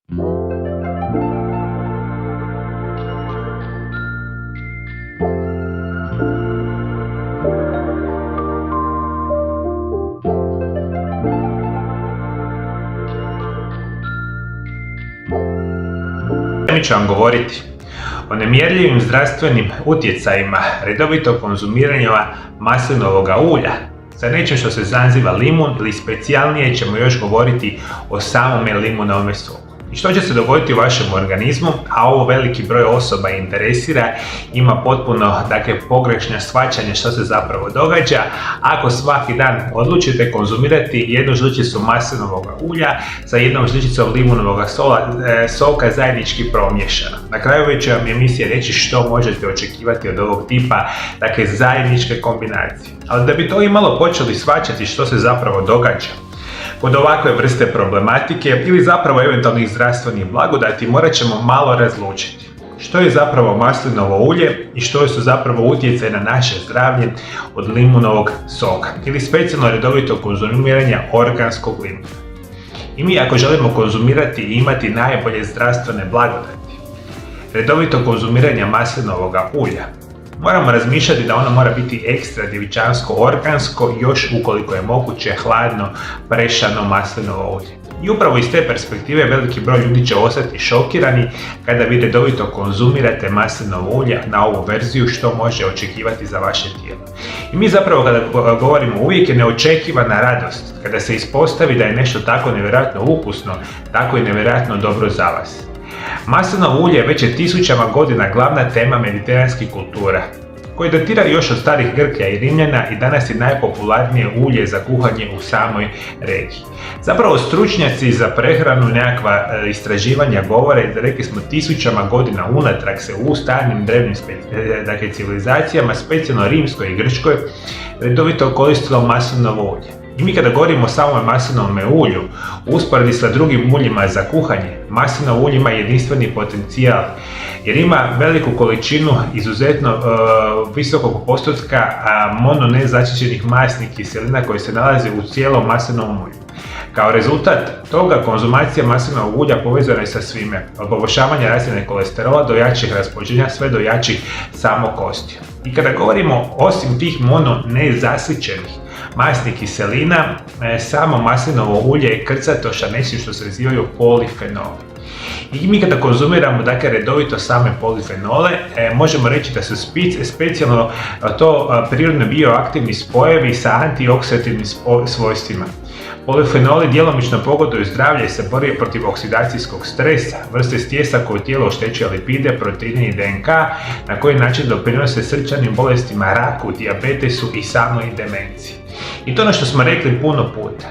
Ja ću vam govoriti o nemjerljivim zdravstvenim utjecajima redovitog konzumiranja maslinovog ulja. Za nečim što se naziva limun ili specijalnije ćemo još govoriti o samome limunovome soku. I što će se dogoditi u vašem organizmu, a ovo veliki broj osoba interesira, ima potpuno pogrešno shvaćanje što se zapravo događa ako svaki dan odlučite konzumirati jednu žličicu maslinovog ulja sa jednom žličicom limunovog soka zajednički promiješano. Na kraju ove ću vam emisije reći što možete očekivati od ovog tipa zajedničke kombinacije. Ali da bi to i malo počeli shvaćati što se zapravo događa kod ovakve vrste problematike ili zapravo eventualnih zdravstvenih blagodati, morat ćemo malo razlučiti što je zapravo maslinovo ulje i što su zapravo utjecaj na naše zdravlje od limunovog soka ili specijalno redovito konzumiranja organskog limuna. I mi ako želimo konzumirati i imati najbolje zdravstvene blagodati redovito konzumiranja maslinovog ulja, moramo razmišljati da ono mora biti ekstra djevičansko organsko, još ukoliko je moguće hladno prešano maslinovo ulje. I upravo iz te perspektive veliki broj ljudi će ostati šokirani kada vi redovito konzumirate maslinovo ulje na ovu verziju, što može očekivati za vaše tijelo. I mi zapravo kada govorimo uvijek je neočekivana radost kada se ispostavi da je nešto tako nevjerojatno ukusno, tako i nevjerojatno dobro za vas. Maslinovo ulje već je tisućama godina glavna tema mediteranskih kultura, koje datira još od starih Grka i Rimljana i danas je najpopularnije ulje za kuhanje u samoj regiji. Zapravo stručnjaci za prehranu nekakva istraživanja govore da rekli smo tisućama godina unatrag se u starim drevnim civilizacijama, specijalno rimskoj i grčkoj, redovito koristilo maslinovo ulje. I mi kada govorimo o samom maslinovom ulju, u usporedbi sa drugim uljima za kuhanje, maslinovo ulje ima jedinstveni potencijal jer ima veliku količinu izuzetno visokog postotka mononezaštićenih masnih kiselina koje se nalaze u cijelom maslinovom ulju. Kao rezultat toga konzumacija maslinovog ulja povezana je sa svime, od poboljšavanja razine kolesterola do jačih raspođenja, sve do jačih samokostiju. I kada govorimo osim tih mononezasićenih masnih kiselina, samo maslinovo ulje je krcatoš, a nešto što se nazivaju polifenoli. I mi kada konzumiramo redovito same polifenole, možemo reći da su specijalno to prirodno bioaktivni spojevi sa antioksidativnim svojstvima. Polifenoli djelomično pogoduju zdravlje i se bore protiv oksidacijskog stresa, vrste stijesa koje tijelo oštećuje lipide, proteine i DNK, na koji način doprinose srčanim bolestima, raku, dijabetesu i samoj demenciji. I to ono što smo rekli puno puta.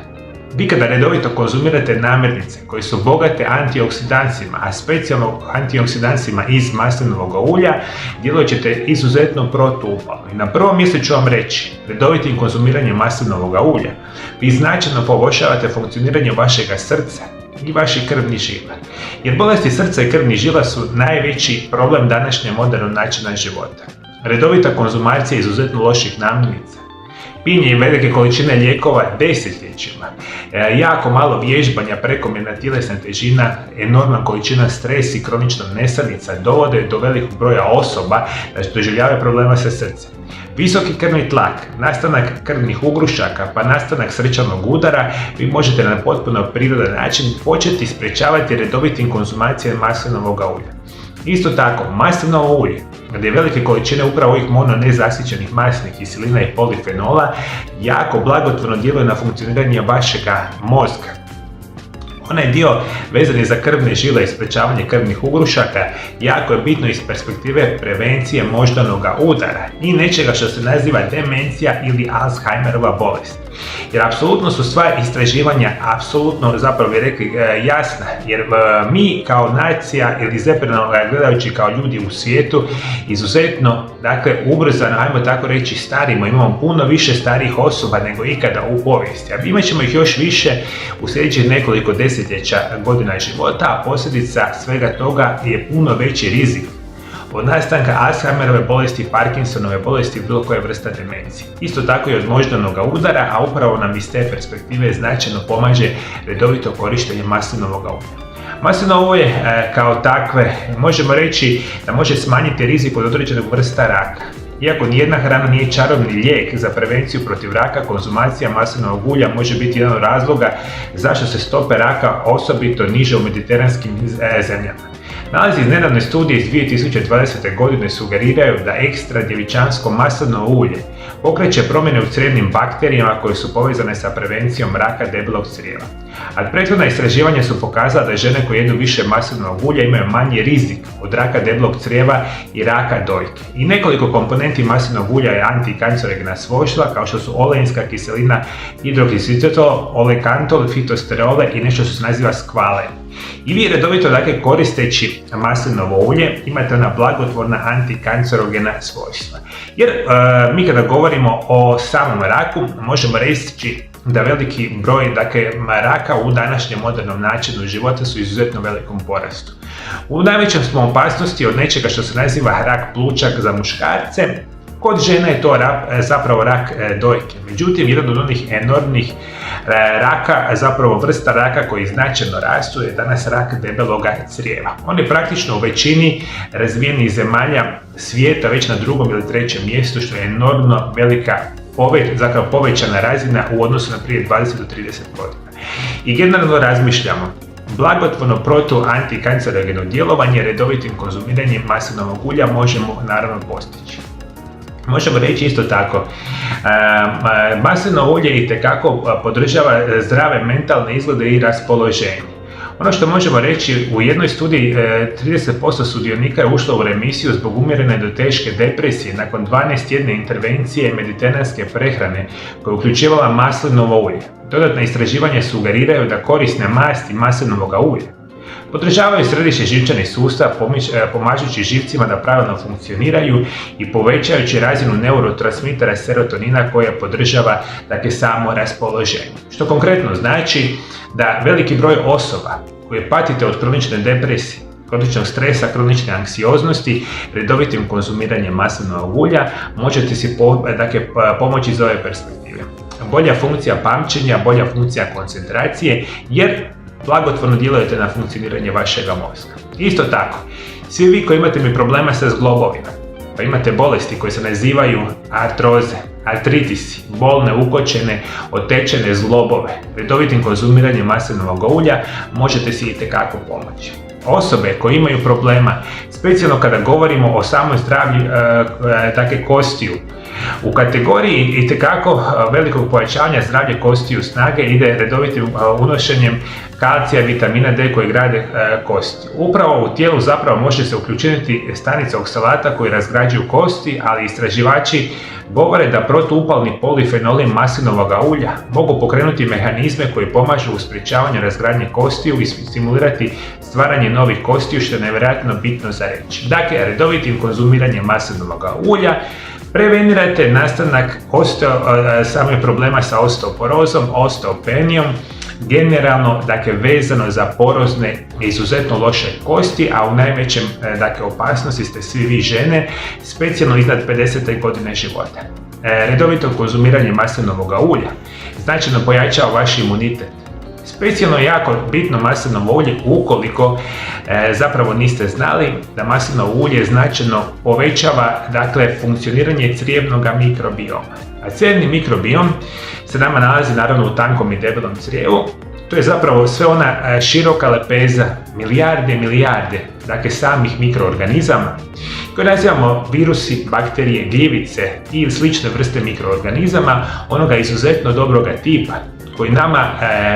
Vi kada redovito konzumirate namirnice koje su bogate antioksidansima, a specijalno antioksidansima iz maslinovog ulja, djelovat ćete izuzetno protuupalno. I na prvom mjestu ću vam reći, redovitim konzumiranjem maslinovog ulja vi značajno poboljšavate funkcioniranje vašega srca i vaših krvnih žila. Jer bolesti srca i krvnih žila su najveći problem današnje modernog načina života. Redovita konzumacija izuzetno loših namirnica, pijenje velike količine lijekova desetljećima, jako malo vježbanja, prekomjerna tjelesna težina, enormna količina stresa i kronična nesanica dovode do velikog broja osoba da doživljavaju problema sa srcem. Visoki krvni tlak, nastanak krvnih ugrušaka pa nastanak srčanog udara vi možete na potpuno prirodan način početi sprječavati redovitim konzumacijom maslinovog ulja. Isto tako, maslinovo ulje, gdje velike količine upravo ovih mononezasićenih masnih kiselina i polifenola jako blagotvorno djeluje na funkcioniranje vašega mozga. Onaj dio vezan je za krvne žile i sprečavanje krvnih ugrušaka jako je bitno iz perspektive prevencije moždanog udara i nečega što se naziva demencija ili Alzheimerova bolest. Jer apsolutno su sva istraživanja apsolutno zapravo bi rekli jasna, jer mi kao nacija ili zapravo gledajući kao ljudi u svijetu izuzetno ubrzano, ajmo tako reći, starimo, imamo puno više starijih osoba nego ikada u povijesti, a imat ćemo ih još više u sljedećih nekoliko desetljeća godina života, a posljedica svega toga je puno veći rizik od nastanka Alzheimerove bolesti, Parkinsonove bolesti i bilo koje vrsta demencije. Isto tako i od moždanog udara, a upravo nam iz te perspektive značajno pomaže redovito korištenje maslinovog ulja. Maslinovo ulje kao takve možemo reći da može smanjiti rizik od određenog vrsta raka. Iako nijedna hrana nije čarobni lijek za prevenciju protiv raka, konzumacija maslinovog ulja može biti jedan od razloga zašto se stope raka osobito niže u mediteranskim zemljama. Nalazi iz nedavne studije iz 2020. godine sugeriraju da ekstra djevičansko maslinovo ulje pokreće promjene u crijevnim bakterijama koje su povezane sa prevencijom raka debelog crijeva. A prethodna istraživanja su pokazala da žene koje jedu više maslinovog ulja imaju manji rizik od raka debelog crijeva i raka dojke. I nekoliko komponenti maslinovog ulja je antikancerogena svojstva kao što su oleinska kiselina, hidroksizitol, olekantol, fitosterole i nešto što se naziva skvalen. I vi redovito koristeći maslinovo ulje imate ona blagotvorna antikancerogena svojstva. Jer mi kada govorimo o samom raku možemo reći da veliki broj raka u današnjem modernom načinu života su izuzetno velikom porastu. U najvećem smo opasnosti od nečega što se naziva rak pluća za muškarce. Kod žena je to zapravo rak dojke. Međutim, jedan od onih enormnih raka, zapravo vrsta raka koji značajno rastu je danas rak debeloga crijeva. On je praktično u većini razvijenih zemalja svijeta već na 2. ili 3. mjestu, što je enormno velika povećana razina u odnosu na prije 20 do 30 godina. I generalno razmišljamo, blagotvorno protuantikancerogeno djelovanje redovitim konzumiranjem maslinovog ulja možemo naravno postići. Možemo reći isto tako, maslinovo ulje itekako podržava zdrave mentalne izglede i raspoloženje. Ono što možemo reći, u jednoj studiji 30% sudionika je ušlo u remisiju zbog umjerene do teške depresije nakon 12-tjedne intervencije mediteranske prehrane koja je uključivala maslinovo ulje. Dodatna istraživanja sugeriraju da korisne masti maslinovog ulja podržavaju središnji živčani sustav, pomažući živcima da pravilno funkcioniraju i povećajući razinu neurotransmitera serotonina koja podržava samo raspoloženje. Što konkretno znači da veliki broj osoba koje patite od kronične depresije, kroničnog stresa, kronične anksioznosti, redovitim konzumiranjem maslinovog ulja možete si pomoći iz ove perspektive. Bolja funkcija pamćenja, bolja funkcija koncentracije, jer blagotvorno djelujete na funkcioniranje vašega mozga. Isto tako, svi vi koji imate problema sa zglobovima, pa imate bolesti koje se nazivaju artroze, artritisi, bolne, ukočene, otečene zglobove, redovitim konzumiranjem maslinovog ulja možete si itekako pomoći. Osobe koje imaju problema, specijalno kada govorimo o samoj zdravlju kostiju, u kategoriji itekako velikog pojačavanja zdravlja kostiju snage ide redovitim unošenjem kalcija, vitamina D koji grade kosti. Upravo u tijelu zapravo može se uključiti stanice oksalata koji razgrađuju kosti, ali istraživači govore da protuupalni polifenoli maslinovog ulja mogu pokrenuti mehanizme koji pomažu u sprječavanju razgradnje kostiju i stimulirati stvaranje novih kostiju, što je nevjerojatno bitno za reći. Dakle, redovitim konzumiranjem maslinovog ulja prevenirate nastanak samih problema sa osteoporozom, osteopenijom, generalno vezano za porozne i izuzetno loše kosti, a u najvećem opasnosti ste svi vi žene, specijalno iznad 50. godine života. Redovito konzumiranje maslinovog ulja značajno pojačava vaš imunitet. Specijalno je jako bitno maslinovo ulje ukoliko zapravo niste znali da maslinovo ulje značajno povećava funkcioniranje crijevnog mikrobioma. A crijevni mikrobiom se nama nalazi naravno u tankom i debelom crijevu. To je zapravo sve ona široka lepeza, milijarde samih mikroorganizama koje nazivamo virusi, bakterije, gljivice i slične vrste mikroorganizama onoga izuzetno dobroga tipa koji nama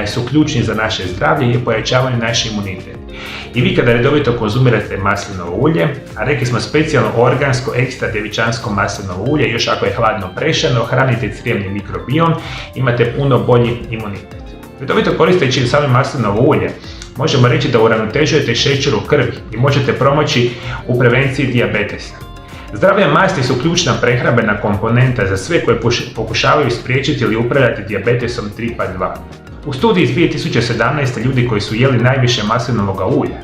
su ključni za naše zdravlje i pojačavaju naš imunitet. I vi kada redovito konzumirate maslinovo ulje, a rekli smo specijalno organsko, ekstra djevičansko maslinovo ulje, još ako je hladno prešano, hranite crijevni mikrobiom, imate puno bolji imunitet. Redovito koristeći samo maslinovo ulje, možemo reći da uravnotežujete šećer u krvi i možete pomoći u prevenciji dijabetesa. Zdrave masti su ključna prehrambena komponenta za sve koje pokušavaju spriječiti ili upravljati dijabetesom tipa 2. U studiji iz 2017. ljudi koji su jeli najviše maslinovog ulja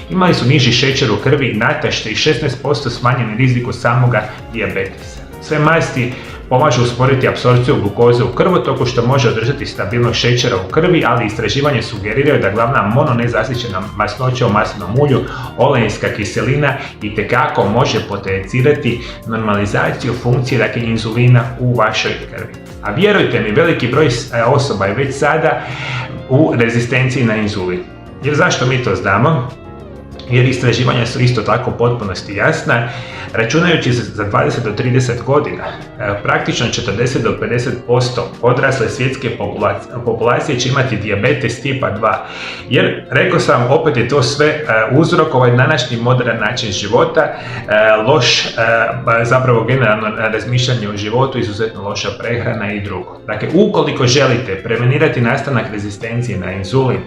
imali su niži šećer u krvi, natašte i 16% smanjeni rizik od samoga dijabetesa. Sve masti pomaže usporiti apsorpciju glukoze u krvotoku što može održati stabilnost šećera u krvi, ali istraživanje sugeriraju da glavna mononezasićena masnoća u maslinom ulju, oleinska kiselina, itekako može potencirati normalizaciju funkcije inzulina u vašoj krvi. A vjerujte mi, veliki broj osoba je već sada u rezistenciji na inzulin. Jer zašto mi to znamo? Jer istraživanja su isto tako u potpunosti jasna. Računajući za 20 do 30 godina, praktično 40 do 50% odrasle svjetske populacije će imati dijabetes tipa 2. Jer, rekao sam, opet je to sve uzrok ovaj današnji modern način života, loš, zapravo generalno razmišljanje o životu, izuzetno loša prehrana i drugo. Dakle, ukoliko želite prevenirati nastanak rezistencije na inzulin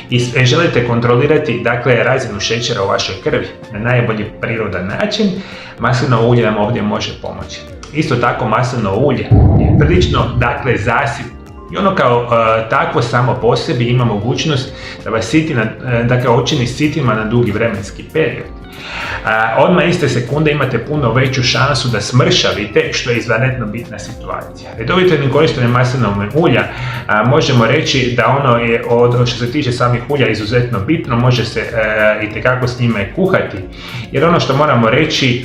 i želite kontrolirati, dakle, razinu šećera u vašoj krvi na najbolji prirodan način, maslinovo ulje nam ovdje može pomoći. Isto tako, maslinovo ulje je prilično, dakle, zasitno i ono kao takvo samo po sebi ima mogućnost da vas učini sitima na dugi vremenski period. Odmah iste sekunde imate puno veću šansu da smršavite, što je izvanredno bitna situacija. Redovito korištenjem maslinovog ulja možemo reći da ono je, što se tiče samih ulja, izuzetno bitno, može se itekako s njime kuhati, jer ono što moramo reći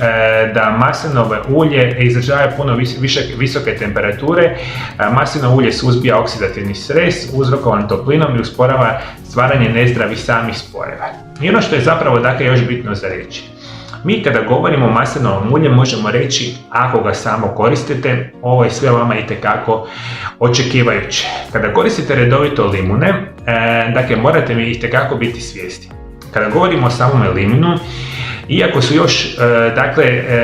da maslinovo ulje izdržava puno visoke temperature. Maslinovo ulje suzbija oksidativni stres uzrokovan toplinom i usporava stvaranje nezdravih samih spojeva. I ono što je zapravo, dakle, još bitno za reći. Mi kada govorimo o maslinovom ulju možemo reći, ako ga samo koristite, ovo je sve vama itekako očekivajuće. Kada koristite redovito limune, dakle, morate mi itekako biti svjesni. Kada govorimo o samome limunu, iako su još,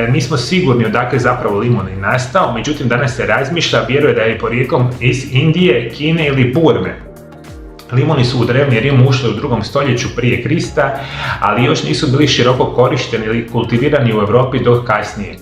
nismo sigurni odakle zapravo limun je nastao, međutim danas se razmišlja, vjeruje da je porijeklom iz Indije, Kine ili Burme. Limuni su u drevni Rim ušli u 2. stoljeću prije Krista, ali još nisu bili široko korišteni ili kultivirani u Europi do kasnije.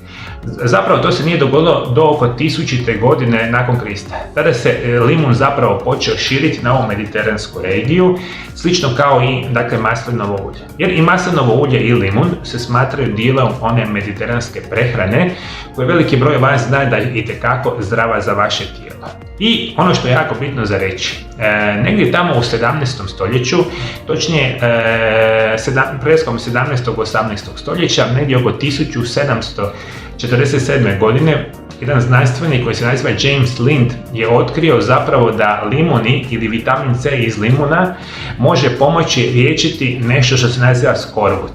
Zapravo to se nije dogodilo do oko 1000. godine nakon Krista. Tada se limun zapravo počeo širiti na ovu mediteransku regiju, slično kao i, dakle, maslinovo ulje. Jer i maslinovo ulje i limun se smatraju dijelom one mediteranske prehrane, koje veliki broj vas zna da je itekako zdrava za vaše tijelo. I ono što je jako bitno za reći, negdje tamo u 17. stoljeću, točnije preskom 17. 18. stoljeća, negdje oko 1747. godine, jedan znanstvenik koji se naziva James Lind je otkrio zapravo da limuni ili vitamin C iz limuna može pomoći liječiti nešto što se naziva skorbut.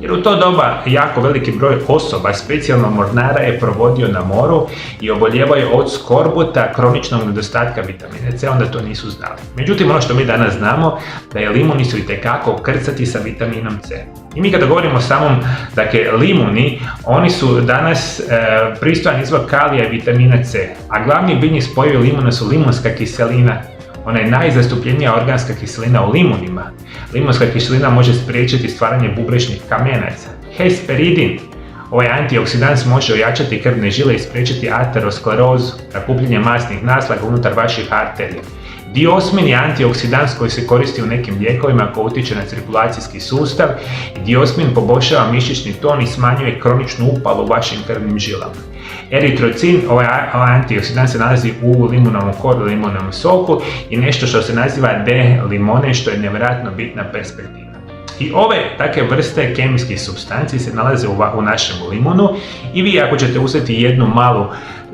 Jer u to doba jako veliki broj osoba, specijalno mornara, je provodio na moru i oboljevaju od skorbuta, kroničnog nedostatka vitamina C, onda to nisu znali. Međutim, ono što mi danas znamo, da je limuni su itekako krcati sa vitaminom C. I mi kada govorimo o samom, dakle, limuni, oni su danas pristojan izvor kalija i vitamina C, a glavni biljni spojevi limuna su limunska kiselina. Ona je najzastupljenija organska kiselina u limunima. Limunska kiselina može spriječiti stvaranje bubrečnih kamenaca. Hesperidin, ovaj antioksidans, može ojačati krvne žile i spriječiti aterosklerozu, nakupljanje masnih naslaga unutar vaših arterija. Diosmin je antioksidans koji se koristi u nekim lijekovima koji utječe na cirkulacijski sustav i diosmin poboljšava mišićni ton i smanjuje kroničnu upalu u vašim krvnim žilama. Eritrocin, ovaj antioksidans, se nalazi u limunovom koru, limunovom soku i nešto što se naziva D-limone, što je nevjerojatno bitna perspektiva. I ove takve vrste kemijskih supstanci se nalaze u našem limunu i vi ako ćete uzeti jednu malu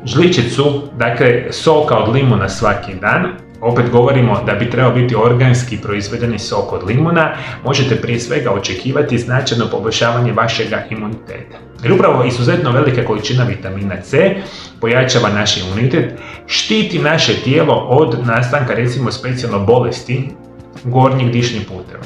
žličicu, dakle, soka od limuna svaki dan, opet govorimo da bi trebao biti organski proizvedeni sok od limuna, možete prije svega očekivati značajno poboljšavanje vašega imuniteta. Jer upravo izuzetno velika količina vitamina C pojačava naš imunitet, štiti naše tijelo od nastanka, recimo, specijalno bolesti gornjih dišnih puteva.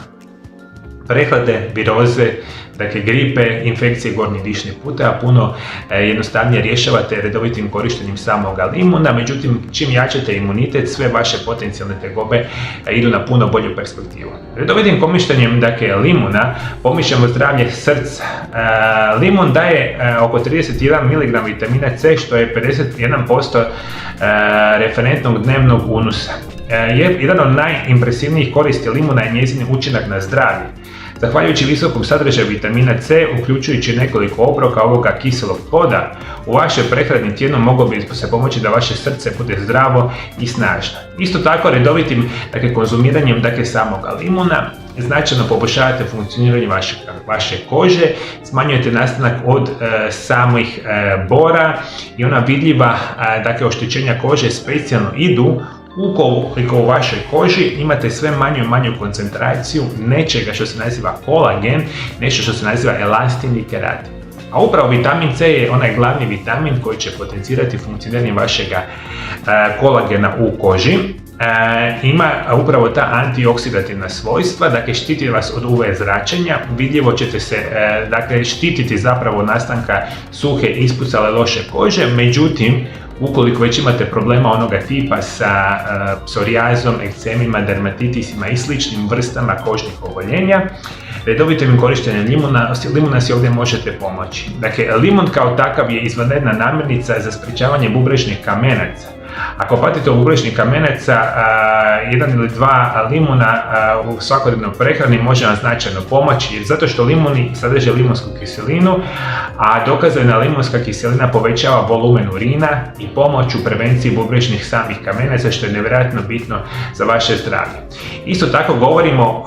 Prehlade, viroze, dakle, gripe, infekcije gornjih dišnih puteva puno jednostavnije rješavate redovitim korištenjem samoga limuna, međutim, čim jačate imunitet, sve vaše potencijalne tegobe idu na puno bolju perspektivu. Redovitim korištenjem, dakle, limuna pomičemo zdravlje srca. Limun daje oko 31 mg vitamina C, što je 51% referentnog dnevnog unosa. Jedan od najimpresivnijih koristi limuna je njezin učinak na zdravlje. Zahvaljujući visokom sadržaju vitamina C, uključujući nekoliko obroka ovoga kiselog ploda, u vašoj prehrani tjedno moglo bi se pomoći da vaše srce bude zdravo i snažno. Isto tako, redovitim konzumiranjem samoga limuna značajno poboljšavate funkcioniranje vaše kože, smanjujete nastanak od samih bora i ona vidljiva oštećenja kože specijalno idu ukoliko u vašoj koži imate sve manju i manju koncentraciju nečega što se naziva kolagen, nešto što se naziva elastin i keratin. A upravo vitamin C je onaj glavni vitamin koji će potencirati funkcioniranje vašega kolagena u koži. Ima upravo ta antioksidativna svojstva, dakle štiti vas od UV zračenja, vidljivo ćete se štititi zapravo nastanka suhe, ispucale, loše kože, međutim, ukoliko već imate problema onoga tipa sa psorijazom, ekcemima, dermatitisima i sličnim vrstama kožnih oboljenja, redovitim korištenjem limuna si ovdje možete pomoći. Dakle, limun kao takav je izvanredna namirnica za sprječavanje bubrežnih kamenaca. Ako patite od bubrežnih kamenaca, 1 ili 2 limuna u svakodnevnoj prehrani može vam značajno pomoći, zato što limuni sadrže limunsku kiselinu, a dokazana limunska kiselina povećava volumen urina i pomoć u prevenciji bubrežnih samih kamenaca, što je nevjerojatno bitno za vaše zdravlje. Isto tako govorimo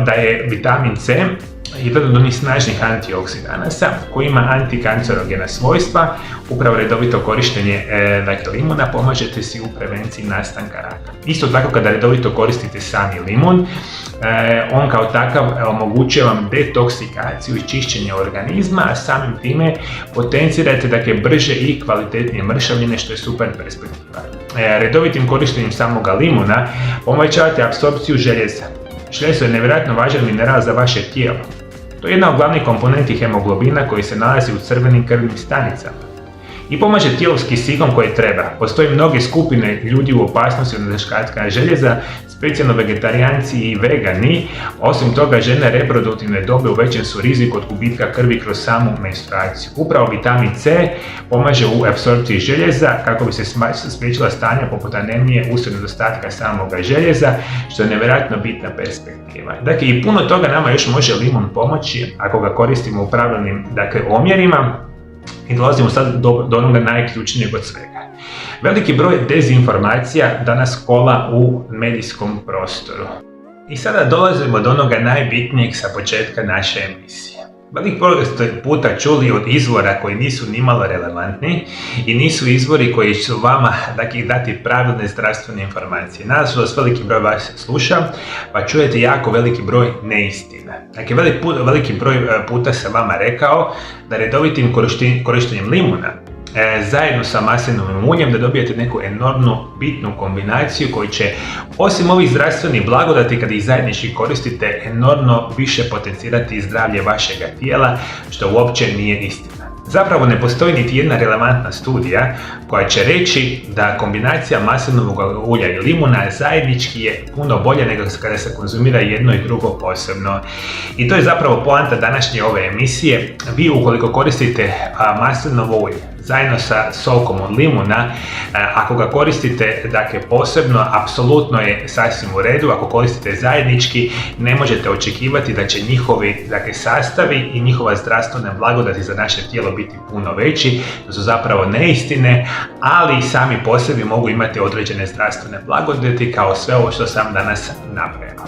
da je vitamin C jedan od onih snažnih antioksidanasa koji ima antikancerogena svojstva. Upravo redovito korištenje limuna pomažete si u prevenciji nastanka raka. Isto tako, kada redovito koristite sami limun, on kao takav omogućuje vam detoksikaciju i čišćenje organizma, a samim time potencirate brže i kvalitetnije mršavljenje, što je super perspektiva. Redovitim korištenjem samoga limuna povećavate apsorpciju željeza. Željezo je nevjerojatno važan mineral za vaše tijelo. To je jedna od glavnih komponenti hemoglobina koji se nalazi u crvenim krvnim stanicama i pomaže tijelu s kisikom koje treba. Postoje mnoge skupine ljudi u opasnosti od nedostatka željeza, specijalno vegetarijanci i vegani. Osim toga, žene reproduktivne dobi u većem su riziku od gubitka krvi kroz samu menstruaciju. Upravo vitamin C pomaže u apsorpciji željeza kako bi se spriječila stanja poput anemije uslijed nedostatka samoga željeza, što je nevjerojatno bitna perspektiva. Dakle, i puno toga nama još može limun pomoći ako ga koristimo u pravilnim omjerima. I dolazimo sad do onoga najključnijeg od svega. Veliki broj dezinformacija danas kola u medijskom prostoru. I sada dolazimo do onoga najbitnijeg sa početka naše emisije. Velik broj ste puta čuli od izvora koji nisu nimalo relevantni i nisu izvori koji će vama dati pravilne zdravstvene informacije. Nažalost, veliki broj vas sluša, pa čujete jako veliki broj neistina. Dakle, veliki broj puta sam vama rekao da redovitim korištenjem limuna zajedno sa maslinovim uljem da dobijete neku enormnu bitnu kombinaciju koji će, osim ovih zdravstvenih blagodati kad ih zajednički koristite, enormno više potencirati zdravlje vašega tijela, što uopće nije istina. Zapravo ne postoji niti jedna relevantna studija koja će reći da kombinacija maslinovog ulja i limuna zajednički je puno bolje nego kada se konzumira jedno i drugo posebno. I to je zapravo poanta današnje ove emisije. Vi ukoliko koristite maslinovo ulje zajedno sa sokom od limuna, ako ga koristite posebno, apsolutno je sasvim u redu. Ako koristite zajednički, ne možete očekivati da će njihovi sastavi i njihova zdravstvena blagodati za naše tijelo biti puno veći. To su zapravo neistine, ali sami po sebi mogu imati određene zdravstvene blagodati kao sve ovo što sam danas nabrojao.